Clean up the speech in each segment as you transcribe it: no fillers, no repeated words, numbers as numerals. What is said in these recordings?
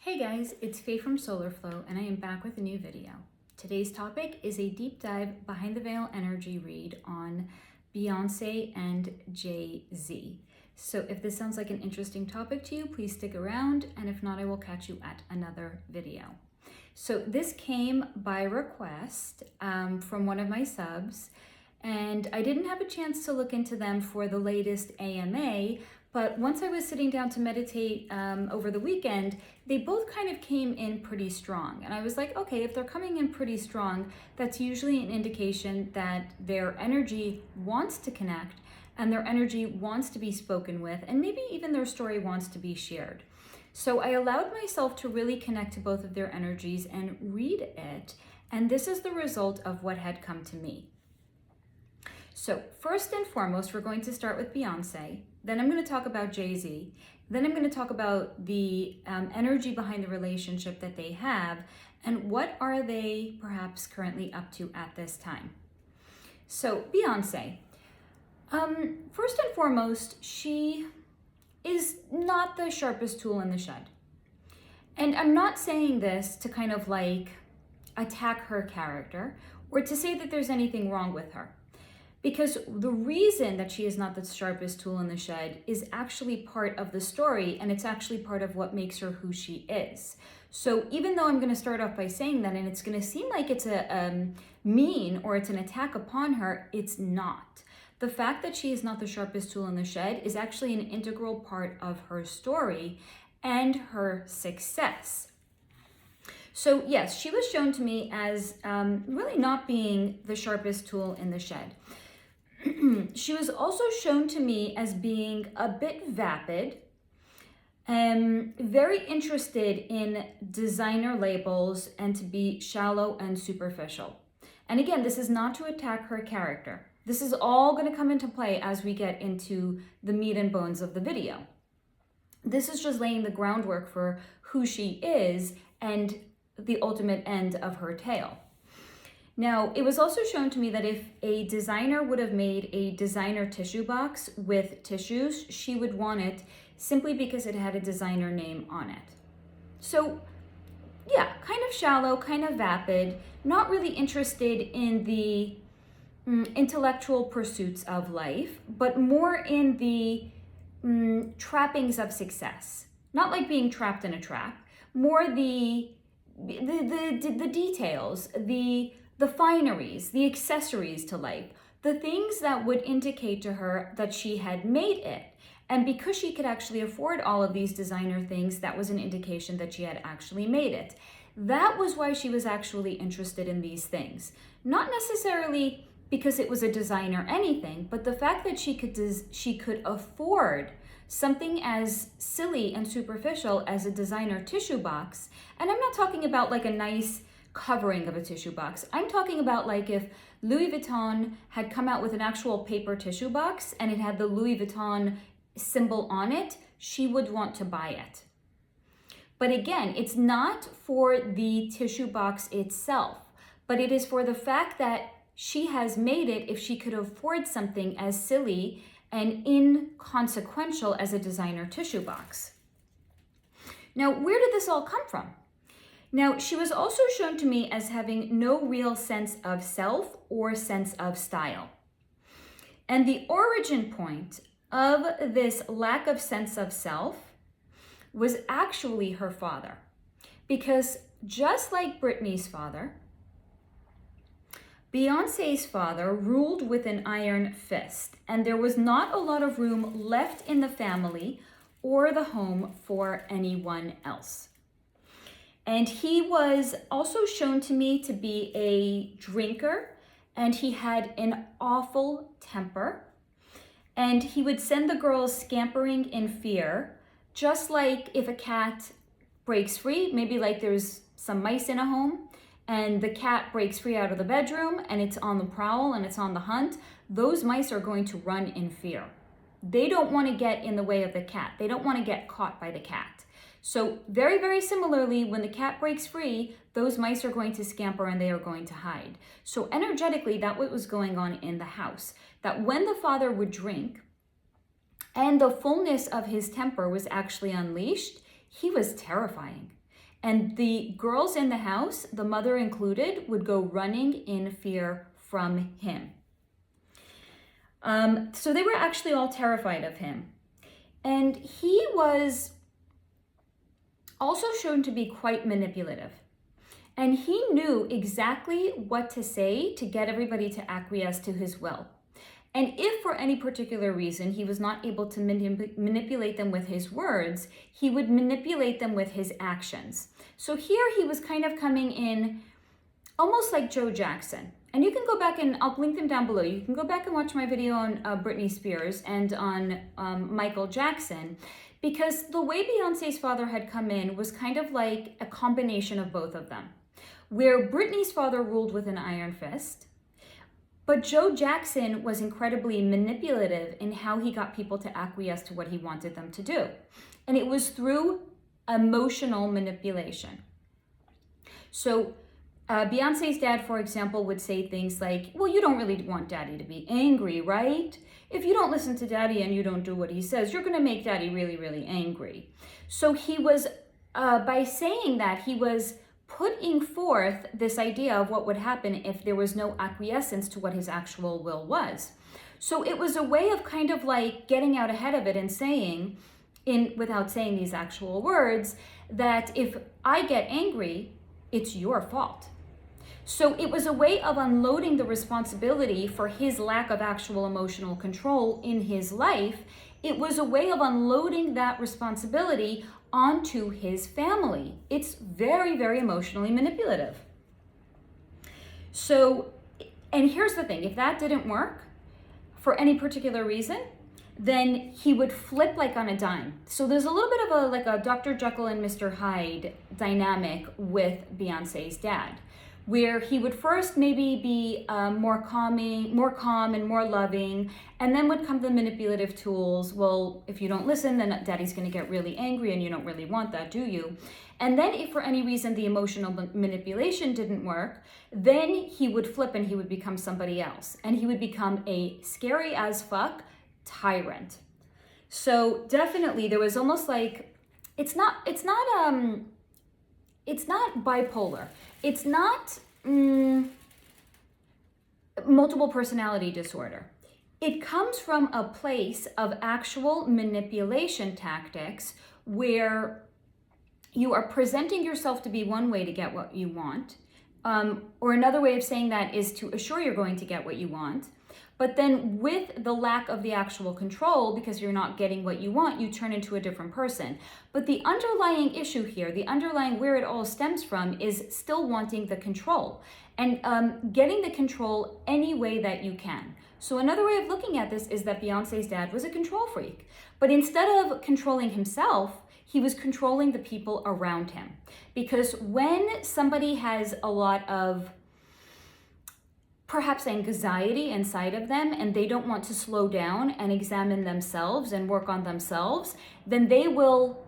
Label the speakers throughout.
Speaker 1: Hey guys, it's Faye from Solarflow and I am back with a new video. Today's topic is a deep dive behind the veil energy read on Beyonce and Jay-Z. So if this sounds like an interesting topic to you, please stick around, and if not, I will catch you at another video. So this came by request from one of my subs, and I didn't have a chance to look into them for the latest AMA, but once I was sitting down to meditate over the weekend, they both kind of came in pretty strong. And I was like, okay, if they're coming in pretty strong, that's usually an indication that their energy wants to connect and their energy wants to be spoken with, and maybe even their story wants to be shared. So I allowed myself to really connect to both of their energies and read it, and this is the result of what had come to me. So first and foremost, we're going to start with Beyonce. Then I'm going to talk about Jay-Z. Then I'm going to talk about the energy behind the relationship that they have and what are they perhaps currently up to at this time. So Beyonce, first and foremost, she is not the sharpest tool in the shed. And I'm not saying this to kind of like attack her character or to say that there's anything wrong with her. Because the reason that she is not the sharpest tool in the shed is actually part of the story, and it's actually part of what makes her who she is. So even though I'm going to start off by saying that, and it's going to seem like it's a mean or it's an attack upon her, it's not. The fact that she is not the sharpest tool in the shed is actually an integral part of her story and her success. So yes, she was shown to me as really not being the sharpest tool in the shed. She was also shown to me as being a bit vapid, very interested in designer labels, and to be shallow and superficial. And again, this is not to attack her character. This is all going to come into play as we get into the meat and bones of the video. This is just laying the groundwork for who she is and the ultimate end of her tale. Now, it was also shown to me that if a designer would have made a designer tissue box with tissues, she would want it simply because it had a designer name on it. So, yeah, kind of shallow, kind of vapid, not really interested in the intellectual pursuits of life, but more in the trappings of success. Not like being trapped in a trap, more the details, the fineries, the accessories to life, the things that would indicate to her that she had made it. And because she could actually afford all of these designer things, that was an indication that she had actually made it. That was why she was actually interested in these things. Not necessarily because it was a designer anything, but the fact that she could afford something as silly and superficial as a designer tissue box. And I'm not talking about like a nice covering of a tissue box. I'm talking about like if Louis Vuitton had come out with an actual paper tissue box and it had the Louis Vuitton symbol on it, she would want to buy it. But again, it's not for the tissue box itself, but it is for the fact that she has made it if she could afford something as silly and inconsequential as a designer tissue box. Now, where did this all come from? Now, she was also shown to me as having no real sense of self or sense of style. And the origin point of this lack of sense of self was actually her father. Because just like Britney's father, Beyonce's father ruled with an iron fist, and there was not a lot of room left in the family or the home for anyone else. And he was also shown to me to be a drinker, and he had an awful temper, and he would send the girls scampering in fear, just like if a cat breaks free, maybe like there's some mice in a home, and the cat breaks free out of the bedroom and it's on the prowl and it's on the hunt, those mice are going to run in fear. They don't want to get in the way of the cat. They don't want to get caught by the cat. So very, very similarly, when the cat breaks free, those mice are going to scamper and they are going to hide. So energetically, that was going on in the house. That when the father would drink and the fullness of his temper was actually unleashed, he was terrifying. And the girls in the house, the mother included, would go running in fear from him. So they were actually all terrified of him. And he was also shown to be quite manipulative. And he knew exactly what to say to get everybody to acquiesce to his will. And if for any particular reason he was not able to manipulate them with his words, he would manipulate them with his actions. So here he was kind of coming in almost like Joe Jackson. And you can go back and I'll link them down below. You can go back and watch my video on Britney Spears and on Michael Jackson, because the way Beyonce's father had come in was kind of like a combination of both of them, where Britney's father ruled with an iron fist, but Joe Jackson was incredibly manipulative in how he got people to acquiesce to what he wanted them to do. And it was through emotional manipulation. So Beyonce's dad, for example, would say things like, well, you don't really want daddy to be angry, right? If you don't listen to daddy and you don't do what he says, you're going to make daddy really, really angry. So he was, by saying that, he was putting forth this idea of what would happen if there was no acquiescence to what his actual will was. So it was a way of kind of like getting out ahead of it and saying, without saying these actual words, that if I get angry, it's your fault. So it was a way of unloading the responsibility for his lack of actual emotional control in his life. It was a way of unloading that responsibility onto his family. It's very, very emotionally manipulative. So, and here's the thing, if that didn't work for any particular reason, then he would flip like on a dime. So there's a little bit of a Dr. Jekyll and Mr. Hyde dynamic with Beyonce's dad, where he would first maybe be more calm and more loving, and then would come the manipulative tools. Well, if you don't listen, then daddy's gonna get really angry, and you don't really want that, do you? And then if for any reason the emotional manipulation didn't work, then he would flip and he would become somebody else, and he would become a scary as fuck tyrant. So definitely there was almost like, it's not bipolar. It's not multiple personality disorder. It comes from a place of actual manipulation tactics where you are presenting yourself to be one way to get what you want. Or another way of saying that is to assure you're going to get what you want. But then with the lack of the actual control, because you're not getting what you want, you turn into a different person. But the underlying issue here, the underlying where it all stems from, is still wanting the control and getting the control any way that you can. So another way of looking at this is that Beyonce's dad was a control freak. But instead of controlling himself, he was controlling the people around him. Because when somebody has a lot of perhaps anxiety inside of them and they don't want to slow down and examine themselves and work on themselves, then they will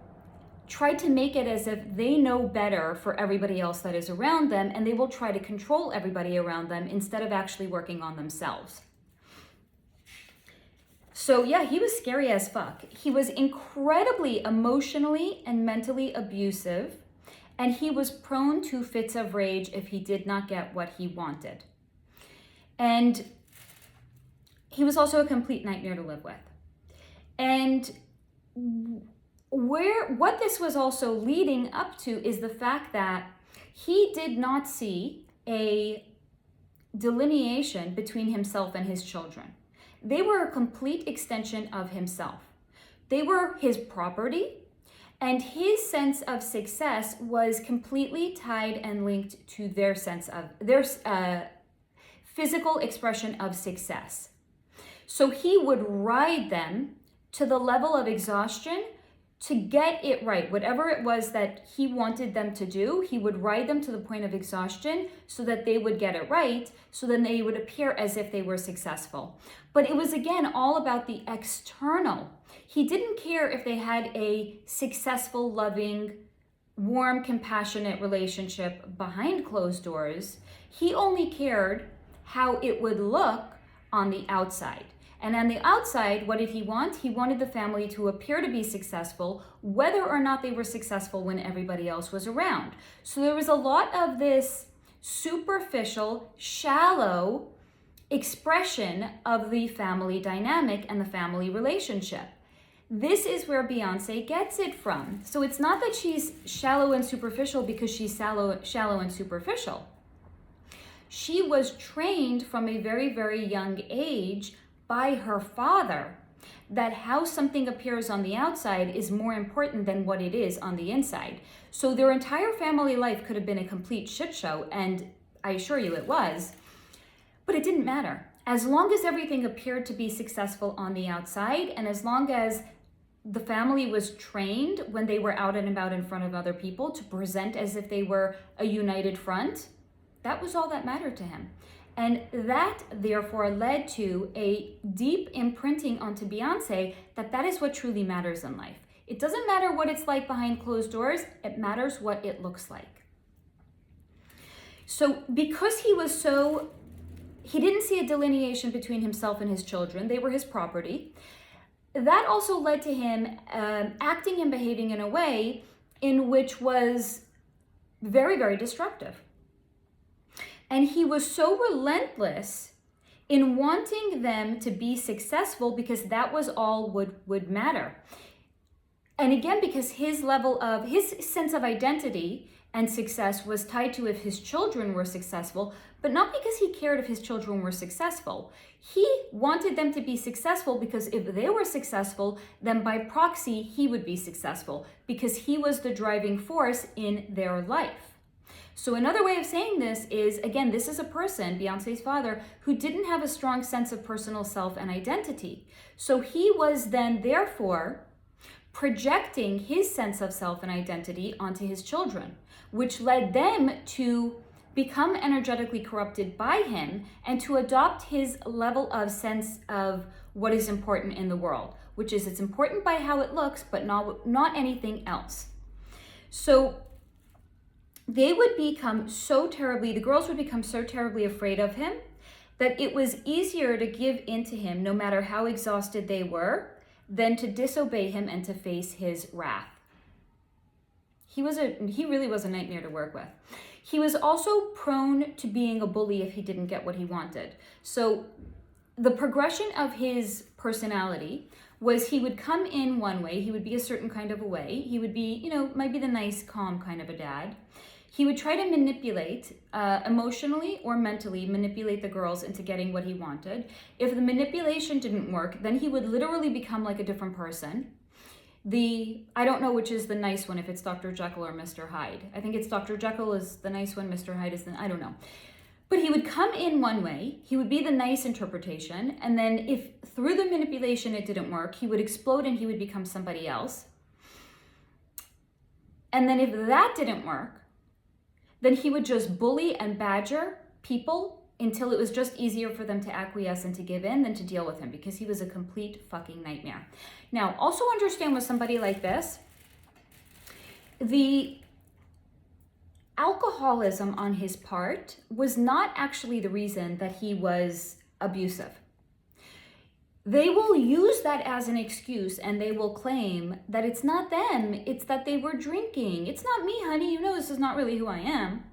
Speaker 1: try to make it as if they know better for everybody else that is around them, and they will try to control everybody around them instead of actually working on themselves. So yeah, he was scary as fuck. He was incredibly emotionally and mentally abusive, and he was prone to fits of rage if he did not get what he wanted. And he was also a complete nightmare to live with. And what this was also leading up to is the fact that he did not see a delineation between himself and his children. They were a complete extension of himself. They were his property, and his sense of success was completely tied and linked to their sense of their physical expression of success. So he would ride them to the level of exhaustion to get it right. Whatever it was that he wanted them to do, he would ride them to the point of exhaustion so that they would get it right, so then they would appear as if they were successful. But it was, again, all about the external. He didn't care if they had a successful, loving, warm, compassionate relationship behind closed doors. He only cared how it would look on the outside. And on the outside, what did he want? He wanted the family to appear to be successful, whether or not they were successful when everybody else was around. So there was a lot of this superficial, shallow expression of the family dynamic and the family relationship. This is where Beyonce gets it from. So it's not that she's shallow and superficial because she's shallow and superficial. She was trained from a very, very young age by her father that how something appears on the outside is more important than what it is on the inside. So their entire family life could have been a complete shit show, and I assure you it was, but it didn't matter. As long as everything appeared to be successful on the outside, and as long as the family was trained when they were out and about in front of other people to present as if they were a united front, that was all that mattered to him. And that therefore led to a deep imprinting onto Beyonce that is what truly matters in life. It doesn't matter what it's like behind closed doors, it matters what it looks like. So because he didn't see a delineation between himself and his children, they were his property, that also led to him acting and behaving in a way in which was very, very destructive. And he was so relentless in wanting them to be successful because that was all would matter. And again, because his sense of identity and success was tied to if his children were successful, but not because he cared if his children were successful. He wanted them to be successful because if they were successful, then by proxy, he would be successful because he was the driving force in their life. So another way of saying this is, again, this is a person, Beyonce's father, who didn't have a strong sense of personal self and identity. So he was then, therefore, projecting his sense of self and identity onto his children, which led them to become energetically corrupted by him and to adopt his level of sense of what is important in the world, which is it's important by how it looks, but not anything else. So the girls would become so terribly afraid of him that it was easier to give in to him no matter how exhausted they were than to disobey him and to face his wrath. He really was a nightmare to work with. He was also prone to being a bully if he didn't get what he wanted. So the progression of his personality was he would come in one way, he would be a certain kind of a way, he would be, might be the nice, calm kind of a dad. He would try to manipulate, emotionally or mentally manipulate the girls into getting what he wanted. If the manipulation didn't work, then he would literally become like a different person. I don't know which is the nice one, if it's Dr. Jekyll or Mr. Hyde. I think it's Dr. Jekyll is the nice one, Mr. Hyde is I don't know. But he would come in one way, he would be the nice interpretation, and then if through the manipulation it didn't work, he would explode and he would become somebody else. And then if that didn't work, then he would just bully and badger people until it was just easier for them to acquiesce and to give in than to deal with him, because he was a complete fucking nightmare. Now, also understand with somebody like this, the alcoholism on his part was not actually the reason that he was abusive. They will use that as an excuse and they will claim that it's not them, it's that they were drinking. It's not me, honey, this is not really who I am.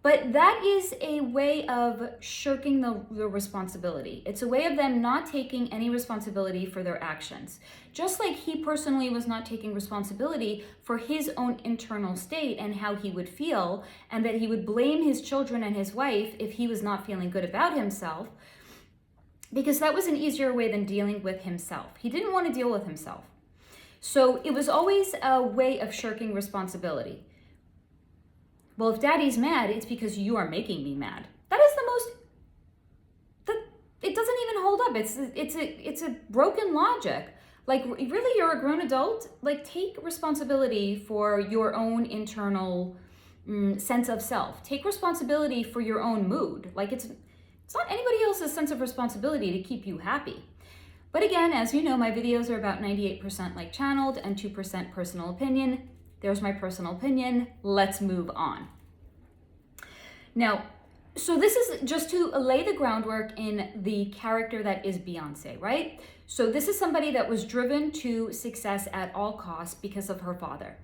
Speaker 1: But that is a way of shirking the responsibility. It's a way of them not taking any responsibility for their actions. Just like he personally was not taking responsibility for his own internal state and how he would feel, and that he would blame his children and his wife if he was not feeling good about himself, because that was an easier way than dealing with himself. He didn't want to deal with himself. So it was always a way of shirking responsibility. Well, if daddy's mad, it's because you are making me mad. That is it doesn't even hold up. It's a broken logic. Like, really, you're a grown adult? Like, take responsibility for your own internal sense of self. Take responsibility for your own mood. Like, it's not anybody else's sense of responsibility to keep you happy. But again, as you know, my videos are about 98% like channeled and 2% personal opinion. There's my personal opinion. Let's move on. Now, So this is just to lay the groundwork in the character that is Beyonce, right? So this is somebody that was driven to success at all costs because of her father.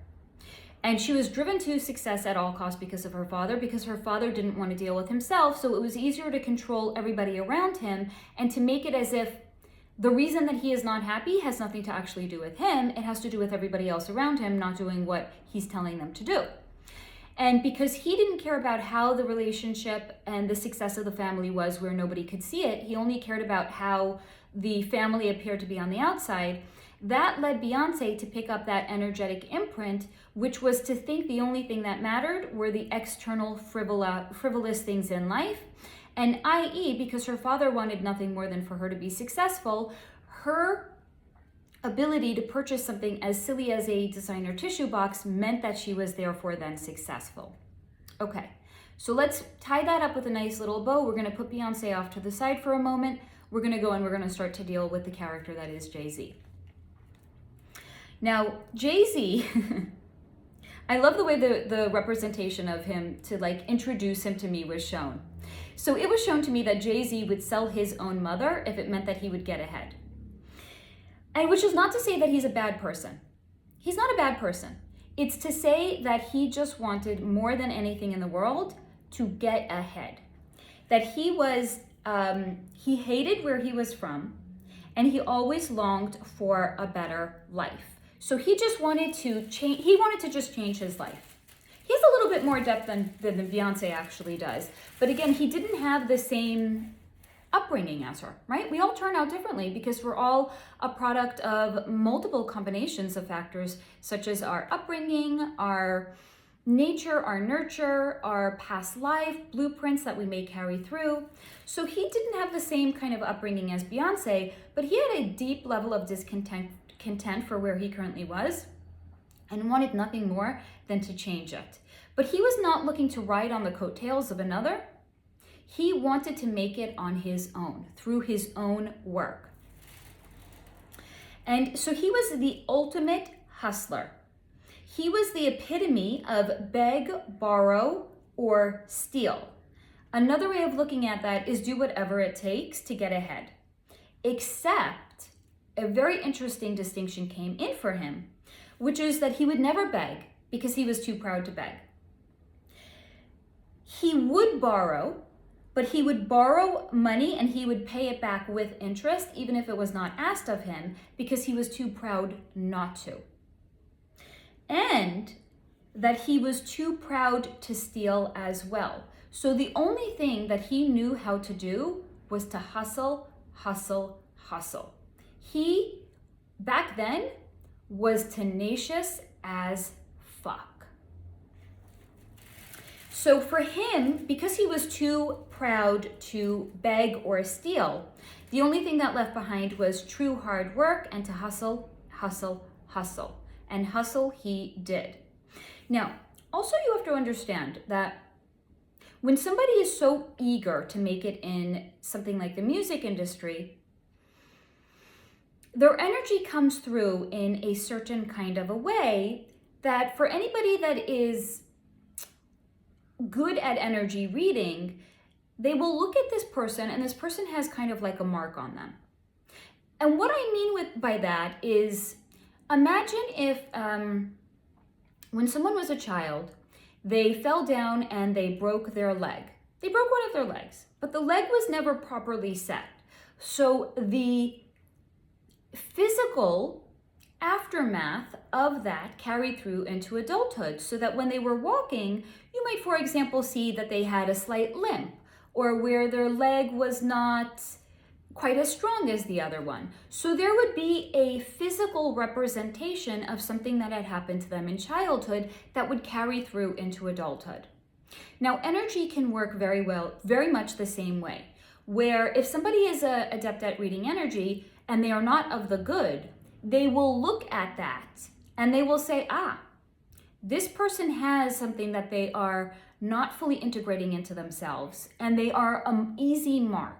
Speaker 1: And she was driven to success at all costs because of her father didn't want to deal with himself. So it was easier to control everybody around him and to make it as if the reason that he is not happy has nothing to actually do with him. It has to do with everybody else around him not doing what he's telling them to do. And because he didn't care about how the relationship and the success of the family was where nobody could see it, he only cared about how the family appeared to be on the outside. That led Beyonce to pick up that energetic imprint, which was to think the only thing that mattered were the external frivolous things in life. And i.e., because her father wanted nothing more than for her to be successful, her ability to purchase something as silly as a designer tissue box meant that she was therefore then successful. Okay, so let's tie that up with a nice little bow. We're going to put Beyonce off to the side for a moment. We're going to go and we're going to start to deal with the character that is Jay-Z. Now, Jay-Z, I love the way the representation of him to like introduce him to me was shown. So it was shown to me that Jay-Z would sell his own mother if it meant that he would get ahead. And which is not to say that he's a bad person. He's not a bad person. It's to say that he just wanted more than anything in the world to get ahead. That he was, he hated where he was from, and he always longed for a better life. So he just wanted to change, he wanted to just change his life. He's a little bit more depth than Beyonce actually does. But again, he didn't have the same upbringing as her, right? We all turn out differently because we're all a product of multiple combinations of factors, such as our upbringing, our nature, our nurture, our past life, blueprints that we may carry through. So he didn't have the same kind of upbringing as Beyonce, but he had a deep level of content for where he currently was and wanted nothing more than to change it. But he was not looking to ride on the coattails of another. He wanted to make it on his own, through his own work. And so he was the ultimate hustler. He was the epitome of beg, borrow, or steal. Another way of looking at that is do whatever it takes to get ahead. Except a very interesting distinction came in for him, which is that he would never beg because he was too proud to beg. He would borrow, but he would borrow money and he would pay it back with interest, even if it was not asked of him, because he was too proud not to. And that he was too proud to steal as well. So the only thing that he knew how to do was to hustle, hustle, hustle. He, back then, was tenacious as fuck. So for him, because he was too proud to beg or steal, the only thing that left behind was true hard work and to hustle, hustle, hustle. And hustle he did. Now, also you have to understand that when somebody is so eager to make it in something like the music industry, their energy comes through in a certain kind of a way that for anybody that is good at energy reading, they will look at this person and this person has kind of like a mark on them. And what I mean by that is, imagine if when someone was a child, they fell down and they broke their leg. They broke one of their legs, but the leg was never properly set. So the physical aftermath of that carried through into adulthood, so that when they were walking, you might, for example, see that they had a slight limp, or where their leg was not quite as strong as the other one. So there would be a physical representation of something that had happened to them in childhood that would carry through into adulthood. Now, energy can work very well, very much the same way, where if somebody is an adept at reading energy and they are not of the good, they will look at that and they will say, this person has something that they are not fully integrating into themselves, and they are an easy mark.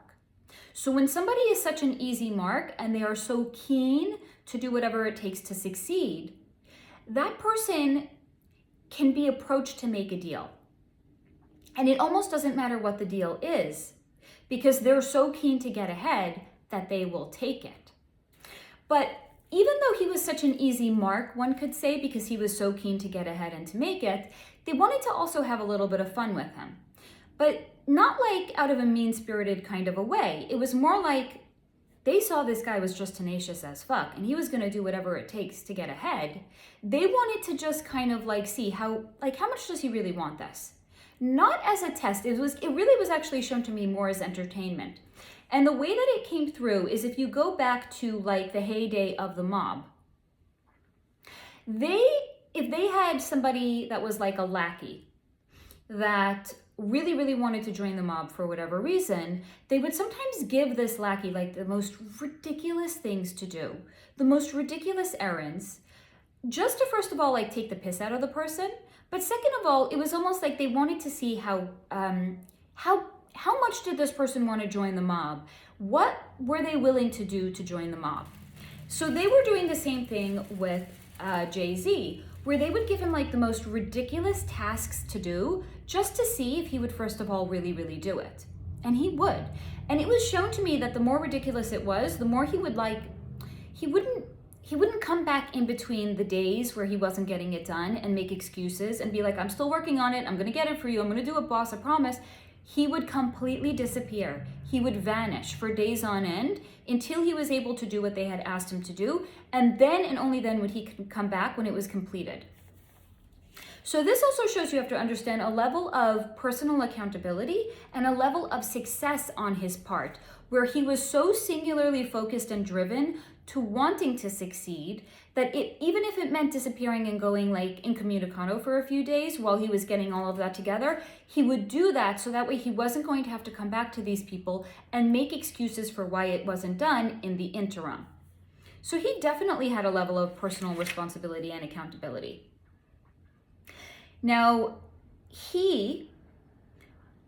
Speaker 1: So when somebody is such an easy mark and they are so keen to do whatever it takes to succeed, that person can be approached to make a deal. And it almost doesn't matter what the deal is, because they're so keen to get ahead that they will take it. But even though he was such an easy mark, one could say, because he was so keen to get ahead and to make it, they wanted to also have a little bit of fun with him. But not like out of a mean-spirited kind of a way. It was more like they saw this guy was just tenacious as fuck and he was going to do whatever it takes to get ahead. They wanted to just kind of like see how much does he really want this? Not as a test. It really was actually shown to me more as entertainment. And the way that it came through is if you go back to like the heyday of the mob, if they had somebody that was like a lackey that really, really wanted to join the mob for whatever reason, they would sometimes give this lackey like the most ridiculous things to do, the most ridiculous errands, just to first of all like take the piss out of the person. But second of all, it was almost like they wanted to see how much did this person want to join the mob? What were they willing to do to join the mob? So they were doing the same thing with Jay-Z, where they would give him like the most ridiculous tasks to do just to see if he would first of all really, really do it. And he would. And it was shown to me that the more ridiculous it was, the more he would like, he wouldn't come back in between the days where he wasn't getting it done and make excuses and be like, I'm still working on it, I'm gonna get it for you, I'm gonna do it, boss, I promise. He would completely disappear. He would vanish for days on end until he was able to do what they had asked him to do. And then and only then would he come back when it was completed. So this also shows you have to understand a level of personal accountability and a level of success on his part, where he was so singularly focused and driven to wanting to succeed that even if it meant disappearing and going like incommunicado for a few days while he was getting all of that together, he would do that so that way he wasn't going to have to come back to these people and make excuses for why it wasn't done in the interim. So he definitely had a level of personal responsibility and accountability. Now, he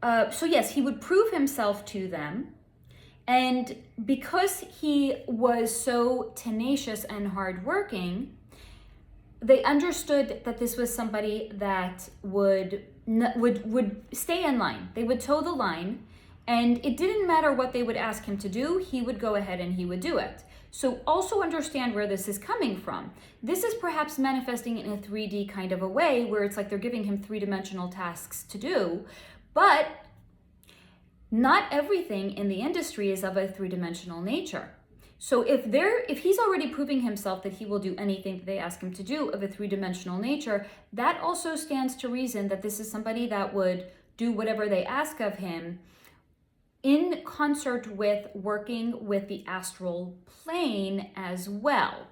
Speaker 1: would prove himself to them. And because he was so tenacious and hardworking, they understood that this was somebody that would stay in line. They would toe the line, and it didn't matter what they would ask him to do, he would go ahead and he would do it. So also understand where this is coming from. This is perhaps manifesting in a 3D kind of a way, where it's like they're giving him three-dimensional tasks to do, but not everything in the industry is of a three-dimensional nature. So if he's already proving himself that he will do anything that they ask him to do of a three-dimensional nature, that also stands to reason that this is somebody that would do whatever they ask of him in concert with working with the astral plane as well.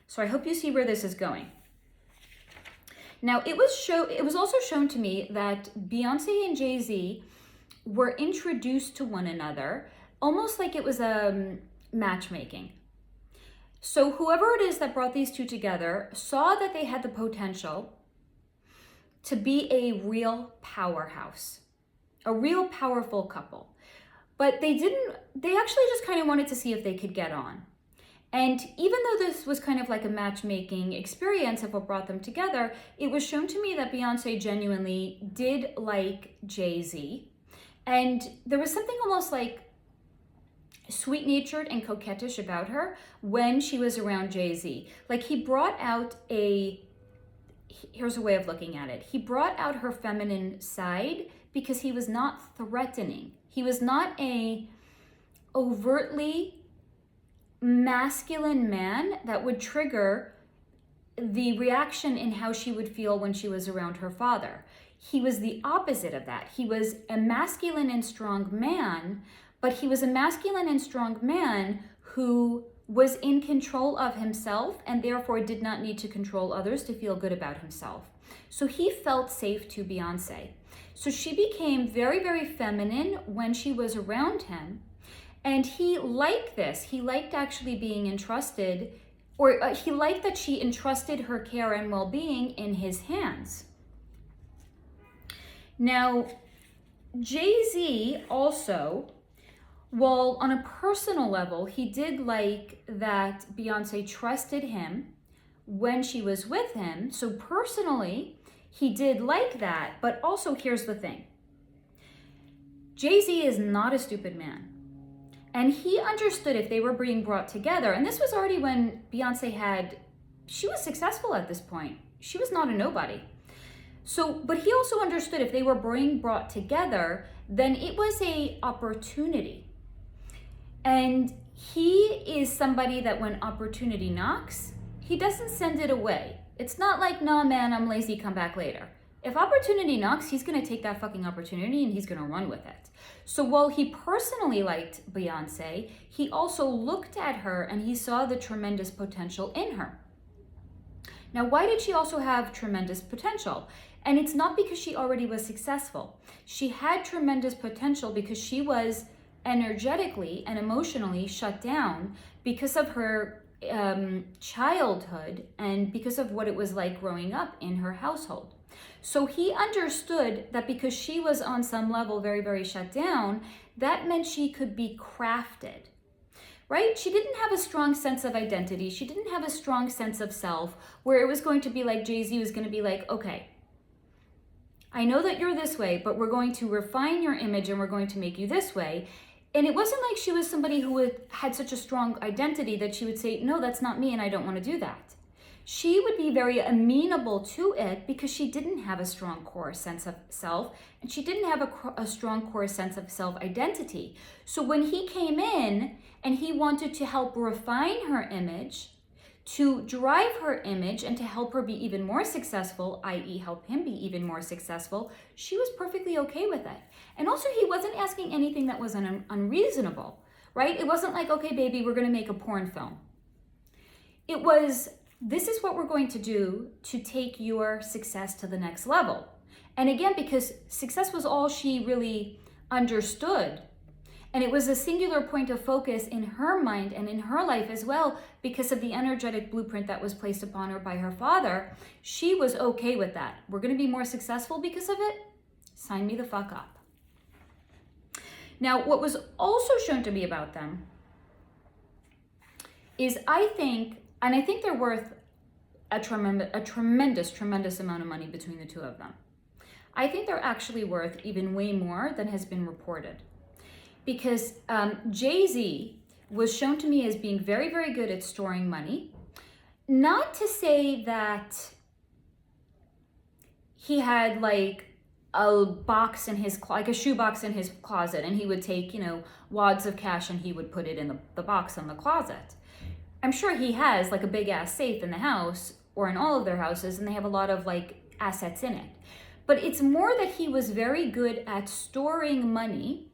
Speaker 1: So I hope you see where this is going. Now, it was also shown to me that Beyonce and Jay-Z were introduced to one another almost like it was matchmaking. So whoever it is that brought these two together saw that they had the potential to be a real powerhouse, a real powerful couple. But they actually just kind of wanted to see if they could get on. And even though this was kind of like a matchmaking experience of what brought them together, it was shown to me that Beyonce genuinely did like Jay-Z. And there was something almost like sweet-natured and coquettish about her when she was around Jay-Z. Like he brought out here's a way of looking at it. He brought out her feminine side because he was not threatening. He was not a overtly masculine man that would trigger the reaction in how she would feel when she was around her father. He was the opposite of that. He was a masculine and strong man, but he was a masculine and strong man who was in control of himself and therefore did not need to control others to feel good about himself. So he felt safe to Beyonce. So she became very, very feminine when she was around him. And he liked this. He liked actually being entrusted, or he liked that she entrusted her care and well-being in his hands. Now, Jay-Z also, well, on a personal level, he did like that Beyonce trusted him when she was with him. So personally, he did like that. But also, here's the thing. Jay-Z is not a stupid man. And he understood if they were being brought together, and this was already when she was successful at this point. She was not a nobody. So, but he also understood if they were being brought together, then it was a opportunity. And he is somebody that when opportunity knocks, he doesn't send it away. It's not like, nah, man, I'm lazy, come back later. If opportunity knocks, he's gonna take that fucking opportunity and he's gonna run with it. So while he personally liked Beyonce, he also looked at her and he saw the tremendous potential in her. Now, why did she also have tremendous potential? And it's not because she already was successful. She had tremendous potential because she was energetically and emotionally shut down because of her childhood and because of what it was like growing up in her household. So he understood that because she was on some level very, very shut down, that meant she could be crafted, right? She didn't have a strong sense of identity. She didn't have a strong sense of self where it was going to be like Jay-Z was going to be like, okay, I know that you're this way, but we're going to refine your image and we're going to make you this way. And it wasn't like she was somebody who had such a strong identity that she would say, no, that's not me and I don't want to do that. She would be very amenable to it because she didn't have a strong core sense of self and she didn't have a strong core sense of self-identity. So when he came in and he wanted to help refine her image, to drive her image and to help her be even more successful, i.e. help him be even more successful, she was perfectly okay with it. And also he wasn't asking anything that was unreasonable, right? It wasn't like, okay, baby, we're gonna make a porn film. It was, this is what we're going to do to take your success to the next level. And again, because success was all she really understood, and it was a singular point of focus in her mind and in her life as well, because of the energetic blueprint that was placed upon her by her father, she was okay with that. We're gonna be more successful because of it? Sign me the fuck up. Now, what was also shown to me about them is I think they're worth a tremendous amount of money between the two of them. I think they're actually worth even way more than has been reported. Because Jay-Z was shown to me as being very, very good at storing money. Not to say that he had like a box in his, like a shoebox in his closet, and he would take, wads of cash and he would put it in the box in the closet. I'm sure he has like a big ass safe in the house or in all of their houses, and they have a lot of like assets in it. But it's more that he was very good at storing money,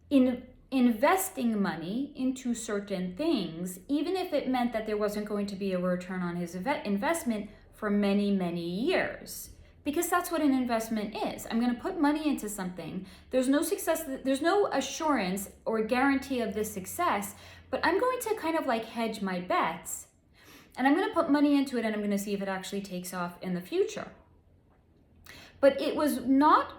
Speaker 1: in investing money into certain things, even if it meant that there wasn't going to be a return on his investment for many, many years. Because that's what an investment is. I'm going to put money into something. There's no success, there's no assurance or guarantee of this success, but I'm going to kind of like hedge my bets. And I'm going to put money into it and I'm going to see if it actually takes off in the future. But it was not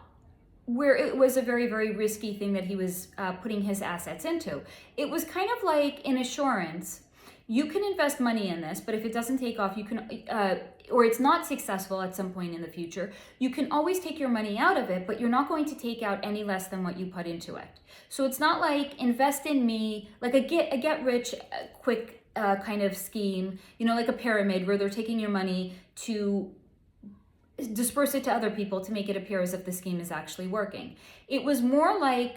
Speaker 1: where it was a very, very risky thing that he was putting his assets into. It was kind of like an assurance. You can invest money in this, but if it doesn't take off, you can, or it's not successful at some point in the future, you can always take your money out of it, but you're not going to take out any less than what you put into it. So it's not like invest in me, like a get rich quick kind of scheme, like a pyramid where they're taking your money to disperse it to other people to make it appear as if the scheme is actually working. It was more like,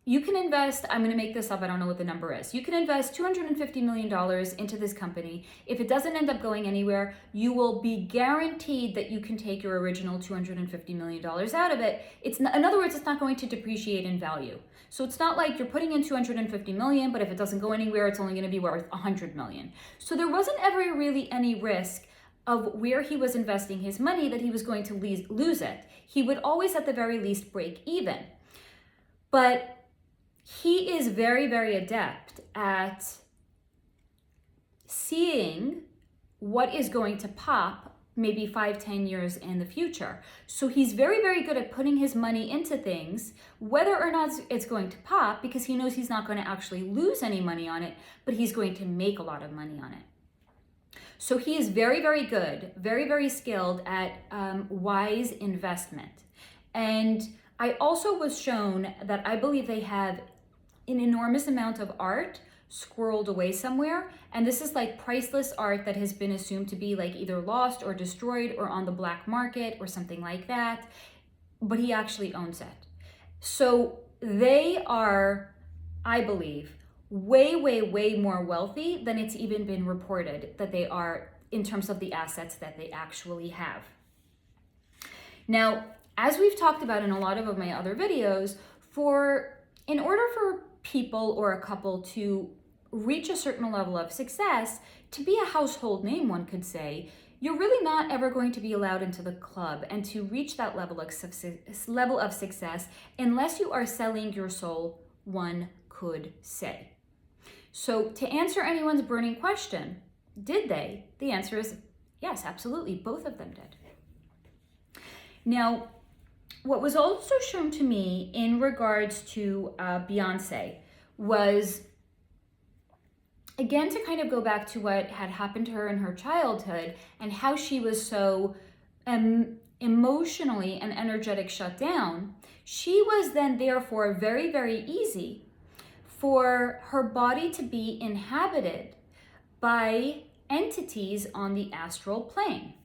Speaker 1: you can invest, I'm going to make this up, I don't know what the number is. You can invest $250 million into this company. If it doesn't end up going anywhere, you will be guaranteed that you can take your original $250 million out of it. In other words, it's not going to depreciate in value. So it's not like you're putting in 250 million, but if it doesn't go anywhere, it's only going to be worth 100 million. So there wasn't ever really any risk of where he was investing his money that he was going to lose it. He would always at the very least break even. But he is very, very adept at seeing what is going to pop maybe 5-10 years in the future. So he's very, very good at putting his money into things, whether or not it's going to pop, because he knows he's not going to actually lose any money on it, but he's going to make a lot of money on it. So he is very, very good, very, very skilled at wise investment. And I also was shown that I believe they have an enormous amount of art squirreled away somewhere, and this is like priceless art that has been assumed to be like either lost or destroyed or on the black market or something like that, but he actually owns it. So they are, I believe, way, way, way more wealthy than it's even been reported that they are in terms of the assets that they actually have. Now, as we've talked about in a lot of my other videos, in order for people or a couple to reach a certain level of success, to be a household name, one could say, you're really not ever going to be allowed into the club and to reach that level of success unless you are selling your soul, one could say. So to answer anyone's burning question, did they? The answer is yes, absolutely. Both of them did. Now, what was also shown to me in regards to Beyonce was, again, to kind of go back to what had happened to her in her childhood and how she was so emotionally and energetic shut down. She was then therefore very, very easy for her body to be inhabited by entities on the astral plane.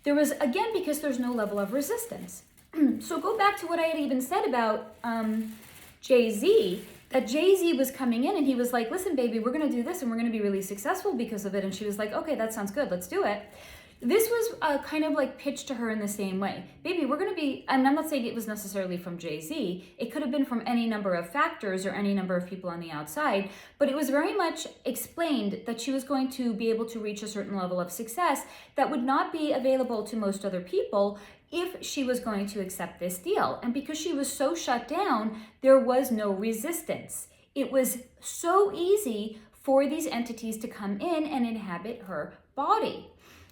Speaker 1: There was, again, because there's no level of resistance. So go back to what I had even said about Jay-Z, that Jay-Z was coming in and he was like, listen, baby, we're going to do this and we're going to be really successful because of it. And she was like, okay, that sounds good. Let's do it. This was kind of like pitched to her in the same way. Baby, we're going to be, and I'm not saying it was necessarily from Jay-Z. It could have been from any number of factors or any number of people on the outside, but it was very much explained that she was going to be able to reach a certain level of success that would not be available to most other people if she was going to accept this deal. And because she was so shut down, there was no resistance. It was so easy for these entities to come in and inhabit her body.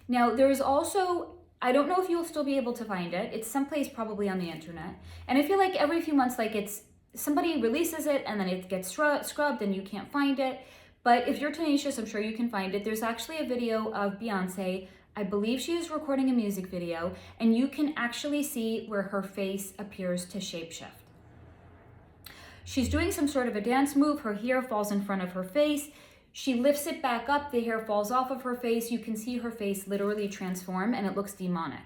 Speaker 1: Now, there is also, I don't know if you'll still be able to find it. It's someplace probably on the internet. And I feel like every few months, like somebody releases it and then it gets scrubbed and you can't find it. But if you're tenacious, I'm sure you can find it. There's actually a video of Beyonce. I believe she is recording a music video, and you can actually see where her face appears to shapeshift. She's doing some sort of a dance move. Her hair falls in front of her face. She lifts it back up, the hair falls off of her face. You can see her face literally transform and it looks demonic.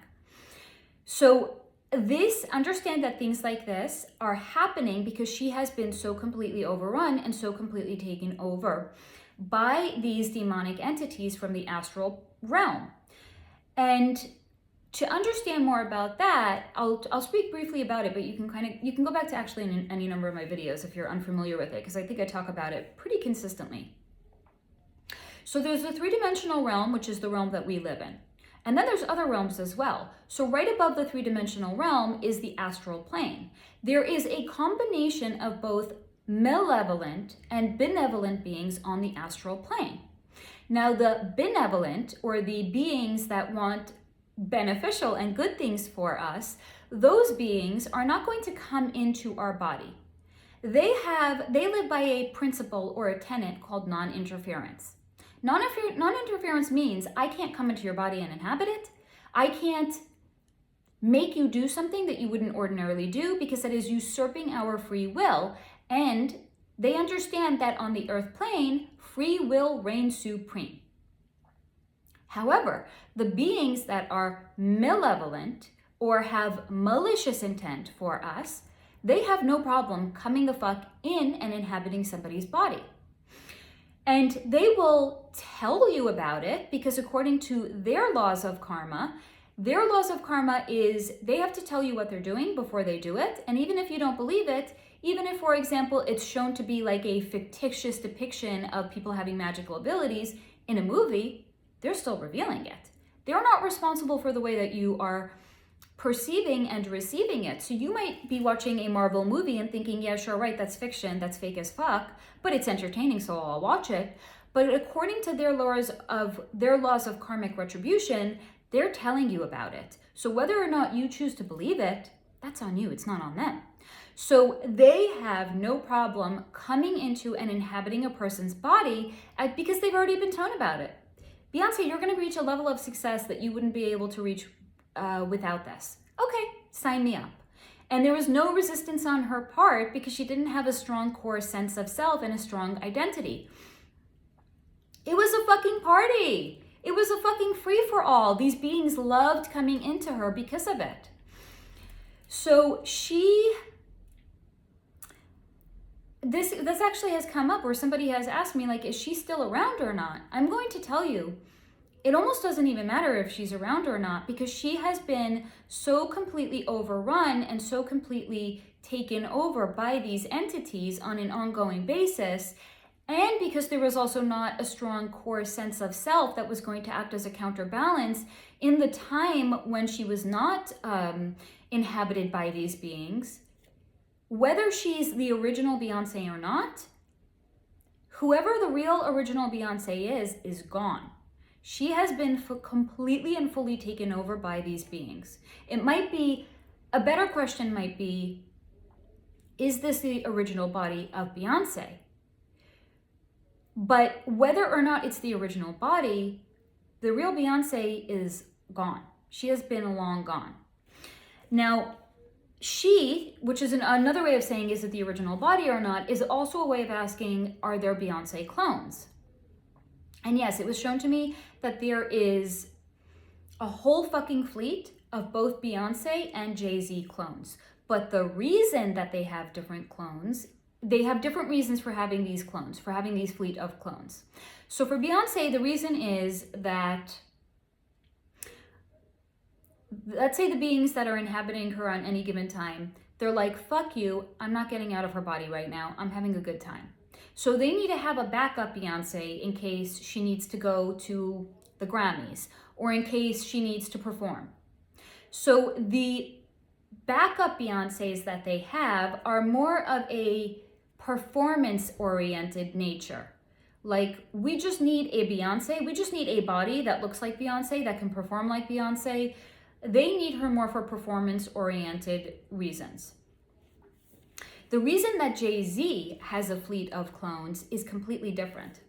Speaker 1: So understand that things like this are happening because she has been so completely overrun and so completely taken over by these demonic entities from the astral realm. And to understand more about that, I'll speak briefly about it, but you can go back to actually any number of my videos if you're unfamiliar with it, because I think I talk about it pretty consistently. So there's the three-dimensional realm, which is the realm that we live in. And then there's other realms as well. So right above the three-dimensional realm is the astral plane. There is a combination of both malevolent and benevolent beings on the astral plane. Now the benevolent, or the beings that want beneficial and good things for us, those beings are not going to come into our body. They live by a principle or a tenet called non-interference. Non-interference means I can't come into your body and inhabit it. I can't make you do something that you wouldn't ordinarily do because that is usurping our free will. And they understand that on the earth plane, free will reigns supreme. However, the beings that are malevolent or have malicious intent for us, they have no problem coming the fuck in and inhabiting somebody's body. And they will tell you about it because according to their laws of karma is they have to tell you what they're doing before they do it. And even if you don't believe it, even if, for example, it's shown to be like a fictitious depiction of people having magical abilities in a movie, they're still revealing it. They're not responsible for the way that you are perceiving and receiving it. So you might be watching a Marvel movie and thinking, yeah, sure, right, that's fiction, that's fake as fuck, but it's entertaining, so I'll watch it. But according to their laws of karmic retribution, they're telling you about it. So whether or not you choose to believe it, that's on you, it's not on them. So they have no problem coming into and inhabiting a person's body because they've already been told about it. Beyonce, you're gonna reach a level of success that you wouldn't be able to reach without this. Okay, sign me up. And there was no resistance on her part because she didn't have a strong core sense of self and a strong identity. It was a fucking party. It was a fucking free-for-all. These beings loved coming into her because of it. So this actually has come up where somebody has asked me, like, is she still around or not? I'm going to tell you, it almost doesn't even matter if she's around or not, because she has been so completely overrun and so completely taken over by these entities on an ongoing basis. And because there was also not a strong core sense of self that was going to act as a counterbalance in the time when she was not inhabited by these beings, whether she's the original Beyonce or not, whoever the real original Beyonce is gone. She has been completely and fully taken over by these beings. It might be, a better question might be, is this the original body of Beyonce? But whether or not it's the original body, the real Beyonce is gone. She has been long gone. Now, she, which is another way of saying is it the original body or not, is also a way of asking, are there Beyonce clones? And yes, it was shown to me that there is a whole fucking fleet of both Beyonce and Jay-Z clones. But the reason that they have different clones, they have different reasons for having these clones, for having these fleet of clones. So for Beyonce, the reason is that, let's say the beings that are inhabiting her on any given time, they're like, fuck you, I'm not getting out of her body right now, I'm having a good time. So they need to have a backup Beyonce in case she needs to go to the Grammys or in case she needs to perform. So the backup Beyoncés that they have are more of a performance-oriented nature. Like, we just need a Beyonce, we just need a body that looks like Beyonce, that can perform like Beyonce. They need her more for performance-oriented reasons. The reason that Jay-Z has a fleet of clones is completely different.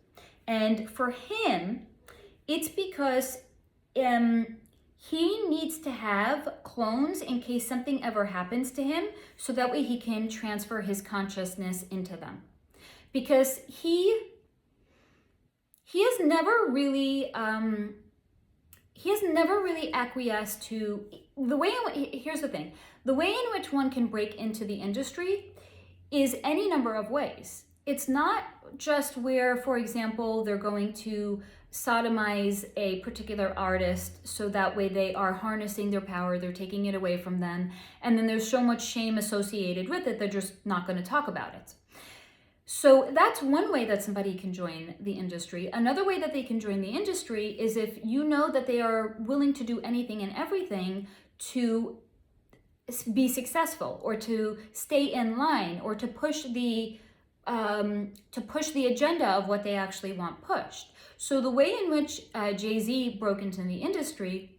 Speaker 1: And for him, it's because he needs to have clones in case something ever happens to him, so that way he can transfer his consciousness into them. Because he has never really acquiesced to the way. Here's the thing: the way in which one can break into the industry is any number of ways. It's not just where, for example, they're going to sodomize a particular artist so that way they are harnessing their power, they're taking it away from them, and then there's so much shame associated with it, they're just not going to talk about it. So that's one way that somebody can join the industry. Another way that they can join the industry is if you know that they are willing to do anything and everything to be successful, or to stay in line, or to push the agenda of what they actually want pushed. So the way in which Jay-Z broke into the industry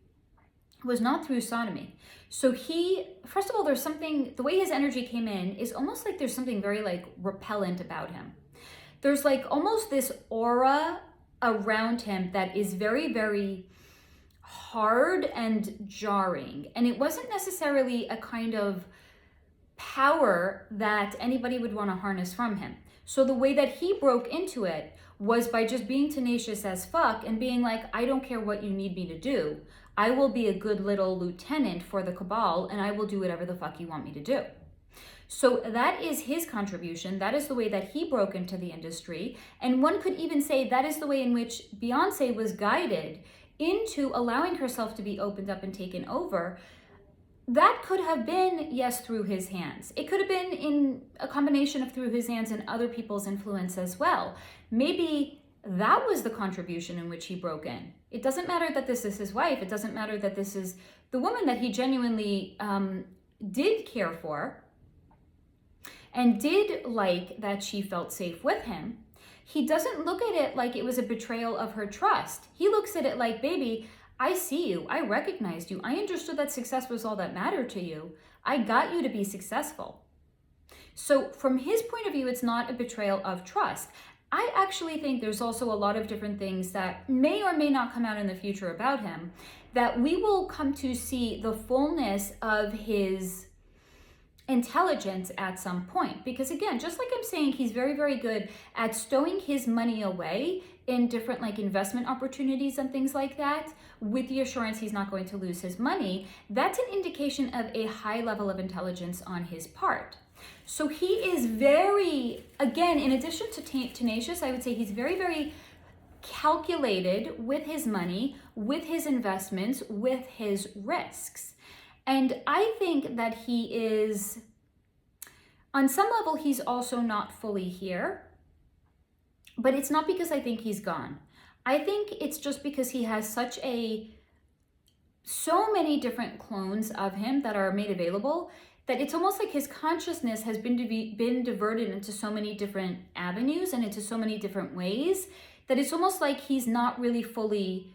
Speaker 1: was not through sodomy. So first of all, there's something, the way his energy came in is almost like there's something very like repellent about him. There's like almost this aura around him that is very, very hard and jarring. And it wasn't necessarily a kind of power that anybody would want to harness from him. So the way that he broke into it was by just being tenacious as fuck and being like, I don't care what you need me to do. I will be a good little lieutenant for the cabal and I will do whatever the fuck you want me to do. So that is his contribution. That is the way that he broke into the industry. And one could even say that is the way in which Beyonce was guided into allowing herself to be opened up and taken over. That could have been, yes, through his hands. It could have been in a combination of through his hands and other people's influence as well. Maybe that was the contribution in which he broke in. It doesn't matter that this is his wife. It doesn't matter that this is the woman that he genuinely did care for and did like that she felt safe with him. He doesn't look at it like it was a betrayal of her trust. He looks at it like, baby, I see you. I recognized you. I understood that success was all that mattered to you. I got you to be successful. So from his point of view, it's not a betrayal of trust. I actually think there's also a lot of different things that may or may not come out in the future about him, that we will come to see the fullness of his intelligence at some point. Because again, just like I'm saying, he's very, very good at stowing his money away in different like investment opportunities and things like that, with the assurance he's not going to lose his money. That's an indication of a high level of intelligence on his part. So he is very, again, in addition to tenacious, I would say he's very, very calculated with his money, with his investments, with his risks. And I think that he is, on some level, he's also not fully here, but it's not because I think he's gone. I think it's just because he has so many different clones of him that are made available, that it's almost like his consciousness has been diverted into so many different avenues and into so many different ways, that it's almost like he's not really fully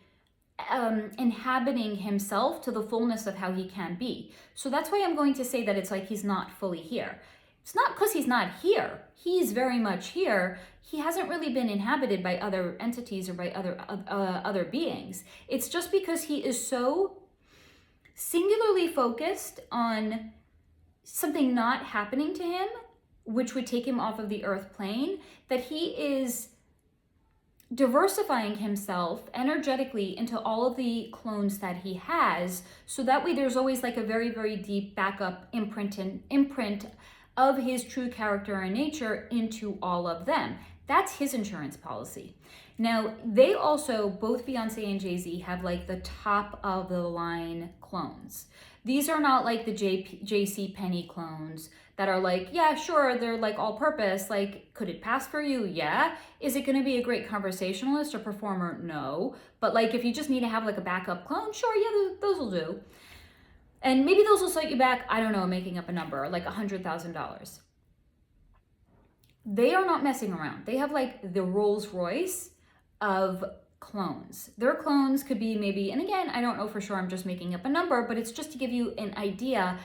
Speaker 1: inhabiting himself to the fullness of how he can be. So that's why I'm going to say that it's like he's not fully here. It's not because he's not here. He's very much here. He hasn't really been inhabited by other entities or by other beings. It's just because he is so singularly focused on something not happening to him, which would take him off of the earth plane, that he is diversifying himself energetically into all of the clones that he has, so that way there's always like a very, very deep backup imprint of his true character and nature into all of them. That's his insurance policy. Now, they also, both Beyonce and Jay-Z, have like the top of the line clones. These are not like the JC Penney clones that are like, yeah, sure, they're like all purpose. Like, could it pass for you? Yeah. Is it going to be a great conversationalist or performer? No. But like, if you just need to have like a backup clone, sure, yeah, those will do. And maybe those will set you back, I don't know, making up a number, like $100,000. They are not messing around. They have like the Rolls Royce of clones. Their clones could be maybe, and again, I don't know for sure, I'm just making up a number, but it's just to give you an idea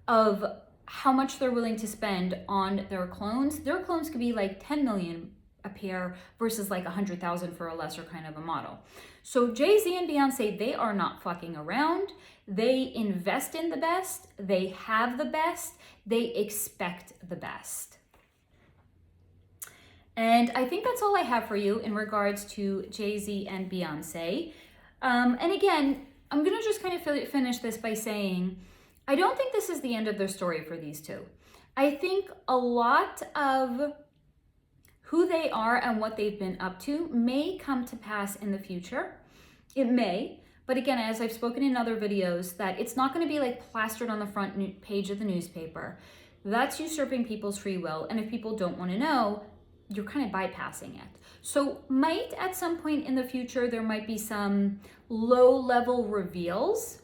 Speaker 1: of how much they're willing to spend on their clones. Their clones could be like 10 million a pair versus like 100,000 for a lesser kind of a model. So Jay-Z and Beyonce, they are not fucking around. They invest in the best, they have the best, they expect the best. And I think that's all I have for you in regards to Jay-Z and Beyonce. And again, I'm gonna just kind of finish this by saying, I don't think this is the end of their story for these two. I think a lot of who they are and what they've been up to may come to pass in the future. It may, but again, as I've spoken in other videos, that it's not going to be like plastered on the front page of the newspaper. That's usurping people's free will, and if people don't want to know, you're kind of bypassing it. So might at some point in the future, there might be some low-level reveals.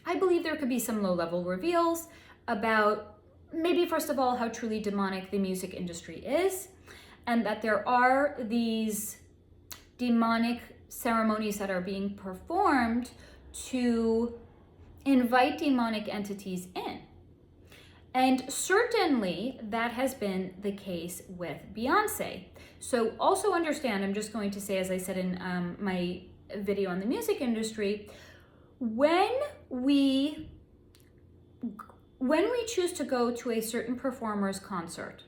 Speaker 1: I believe there could be some low-level reveals about maybe, first of all, how truly demonic the music industry is, and that there are these demonic ceremonies that are being performed to invite demonic entities in. And certainly that has been the case with Beyonce. So also understand, I'm just going to say, as I said in my video on the music industry, when we choose to go to a certain performer's concert,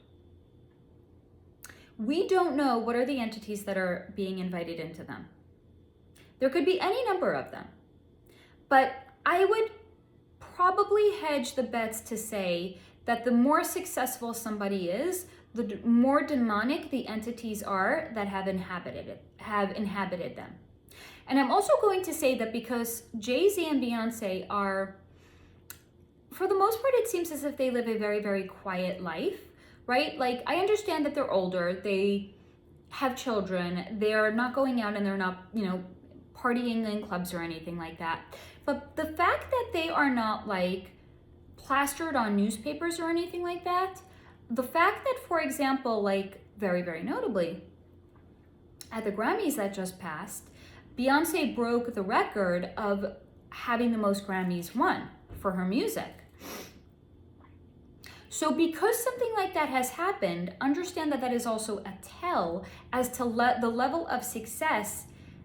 Speaker 1: we don't know what are the entities that are being invited into them. There could be any number of them, but I would probably hedge the bets to say that the more successful somebody is, the more demonic the entities are that have inhabited them. And I'm also going to say that because Jay-Z and Beyonce are, for the most part, it seems as if they live a very, very quiet life, right? Like, I understand that they're older, they have children, they're not going out and they're not, partying in clubs or anything like that. But the fact that they are not like plastered on newspapers or anything like that, the fact that, for example, like very, very notably, at the Grammys that just passed, Beyonce broke the record of having the most Grammys won for her music. So because something like that has happened, understand that that is also a tell as to the level of success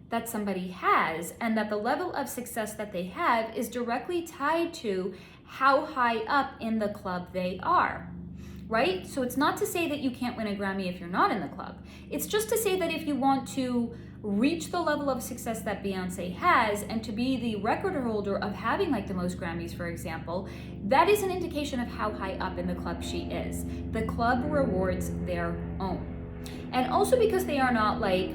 Speaker 1: that somebody has, and that the level of success that they have is directly tied to how high up in the club they are, right? So it's not to say that you can't win a Grammy if you're not in the club. It's just to say that if you want to reach the level of success that Beyonce has and to be the record holder of having like the most Grammys, for example, that is an indication of how high up in the club she is. The club rewards their own. And also because they are not like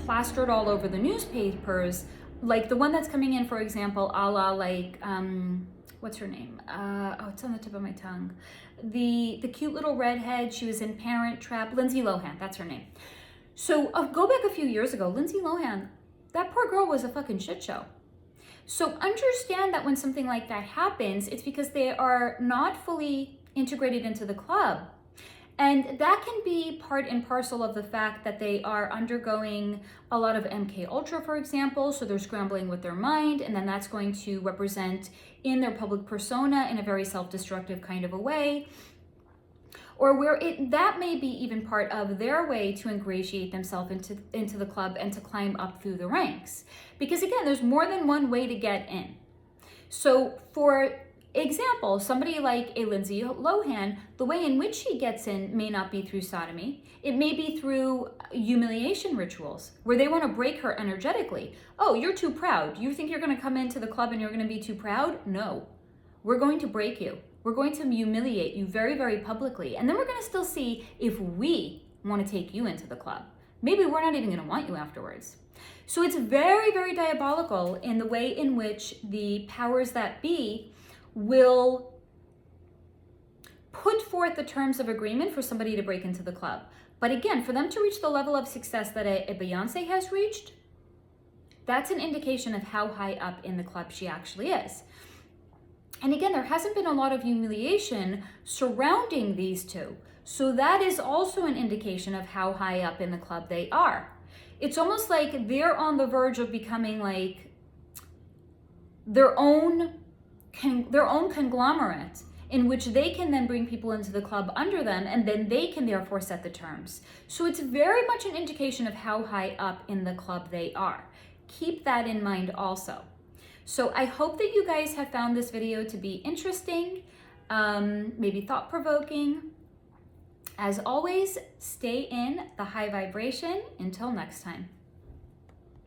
Speaker 1: plastered all over the newspapers, like the one that's coming in, for example, a la like, what's her name? It's on the tip of my tongue. The cute little redhead, she was in Parent Trap, Lindsay Lohan, that's her name. So go back a few years ago, Lindsay Lohan, that poor girl was a fucking shit show. So understand that when something like that happens, it's because they are not fully integrated into the club. And that can be part and parcel of the fact that they are undergoing a lot of MK Ultra, for example, so they're scrambling with their mind, and then that's going to represent in their public persona in a very self-destructive kind of a way. Or where that may be even part of their way to ingratiate themselves into the club and to climb up through the ranks. Because again, there's more than one way to get in. So for example, somebody like a Lindsay Lohan, the way in which she gets in may not be through sodomy. It may be through humiliation rituals where they want to break her energetically. Oh, you're too proud. You think you're going to come into the club and you're going to be too proud? No. We're going to break you. We're going to humiliate you very, very publicly. And then we're going to still see if we want to take you into the club. Maybe we're not even going to want you afterwards. So it's very, very diabolical in the way in which the powers that be will put forth the terms of agreement for somebody to break into the club. But again, for them to reach the level of success that a Beyonce has reached, that's an indication of how high up in the club she actually is. And again, there hasn't been a lot of humiliation surrounding these two. So that is also an indication of how high up in the club they are. It's almost like they're on the verge of becoming like their own conglomerate in which they can then bring people into the club under them, and then they can therefore set the terms. So it's very much an indication of how high up in the club they are. Keep that in mind also. So I hope that you guys have found this video to be interesting, maybe thought-provoking. As always, stay in the high vibration. Until next time.